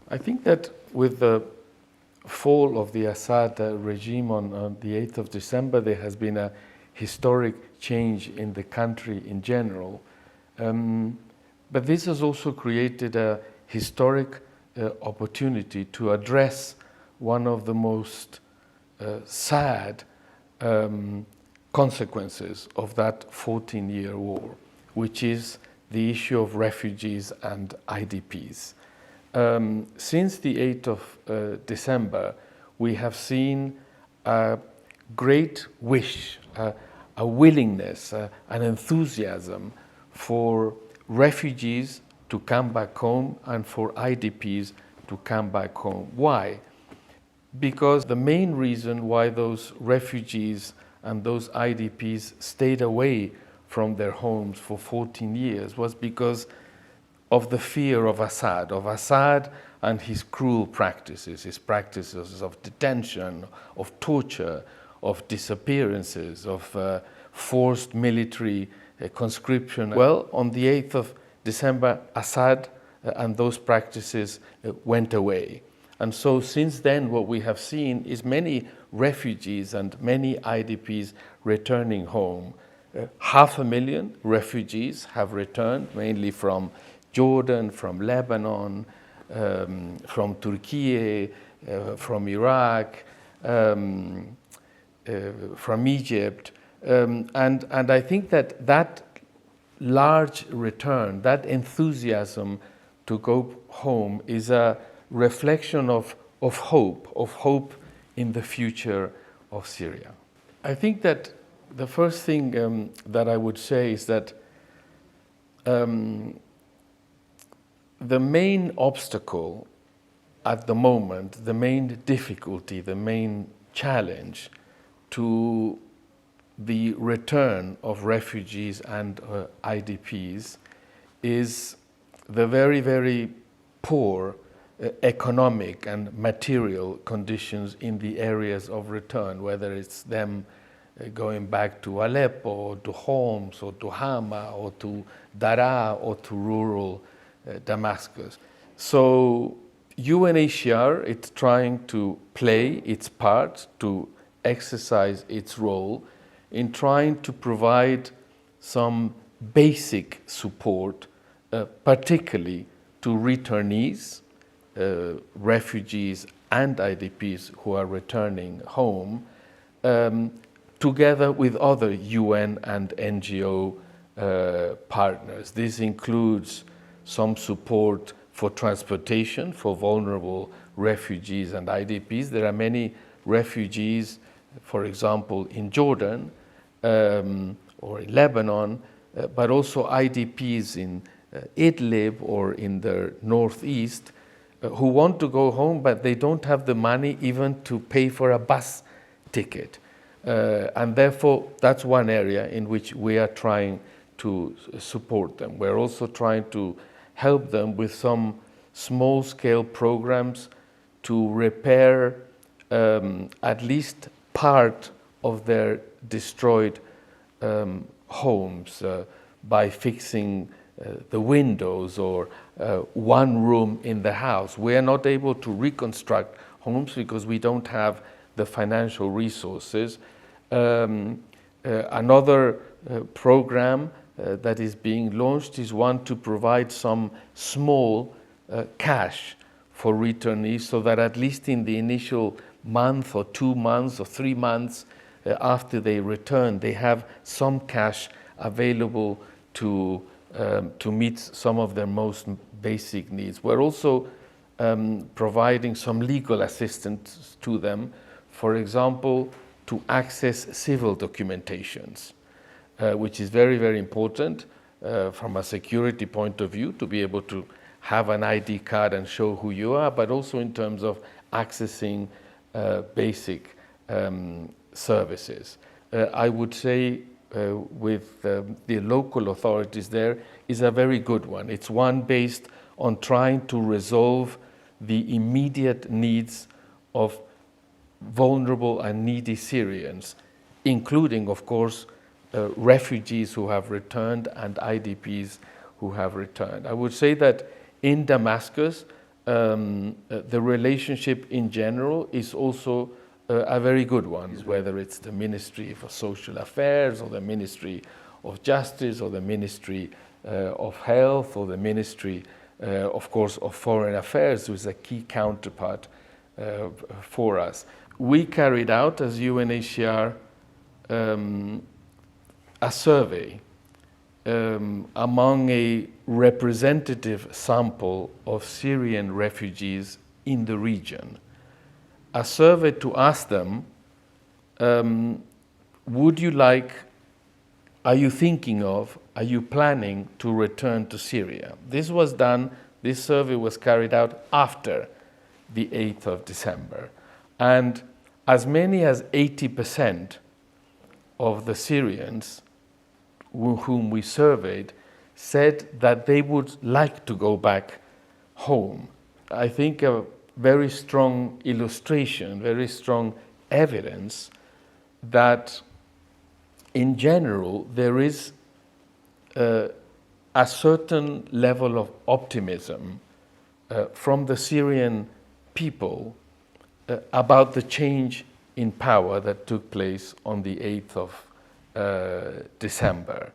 I think that with the fall of the Assad regime on the 8th of December, there has been a historic change in the country in general. But this has also created a historic opportunity to address one of the most sad consequences of that 14-year war, which is the issue of refugees and IDPs. Since the 8th of December, we have seen a great wish, a willingness, an enthusiasm for refugees to come back home and for IDPs to come back home. Why? Because the main reason why those refugees and those IDPs stayed away from their homes for 14 years was because of the fear of Assad and his cruel practices, his practices of detention, of torture, of disappearances, of forced military conscription. Well, on the 8th of December, Assad and those practices went away. And so since then, what we have seen is many refugees and many IDPs returning home. 500,000 refugees have returned, mainly from Jordan, from Lebanon, from Turkey, from Iraq, from Egypt. And I think that large return, that enthusiasm to go home is a reflection of hope in the future of Syria. I think that the first thing that I would say is that the main obstacle at the moment, the main difficulty, the main challenge to the return of refugees and IDPs is the very, very poor economic and material conditions in the areas of return, whether it's them going back to Aleppo, or to Homs, or to Hama, or to Daraa, or to rural Damascus. So UNHCR, it's trying to play its part, to exercise its role in trying to provide some basic support, particularly to returnees, refugees and IDPs who are returning home, together with other UN and NGO partners. This includes some support for transportation for vulnerable refugees and IDPs. There are many refugees, for example, in Jordan or in Lebanon, but also IDPs in Idlib or in the northeast who want to go home, but they don't have the money even to pay for a bus ticket. And therefore, that's one area in which we are trying to support them. We're also trying to help them with some small-scale programs to repair at least part of their destroyed homes by fixing the windows or one room in the house. We are not able to reconstruct homes because we don't have the financial resources. Another program that is being launched is one to provide some small cash for returnees so that at least in the initial month or 2 months or 3 months after they return, they have some cash available to meet some of their most basic needs. We're also providing some legal assistance to them, for example, to access civil documentations, which is very, very important from a security point of view, to be able to have an ID card and show who you are, but also in terms of accessing basic services. I would say with the local authorities there is a very good one. It's one based on trying to resolve the immediate needs of vulnerable and needy Syrians, including, of course, refugees who have returned and IDPs who have returned. I would say that in Damascus, the relationship in general is also a very good one, whether it's the Ministry for Social Affairs or the Ministry of Justice or the Ministry of Health or the Ministry, of course, of Foreign Affairs, who is a key counterpart for us. We carried out, as UNHCR, a survey among a representative sample of Syrian refugees in the region. A survey to ask them, are you thinking of, are you planning to return to Syria? This survey was carried out after the 8th of December. And as many as 80% of the Syrians whom we surveyed said that they would like to go back home. I think a very strong illustration, very strong evidence that in general there is a certain level of optimism from the Syrian people about the change in power that took place on the 8th of December.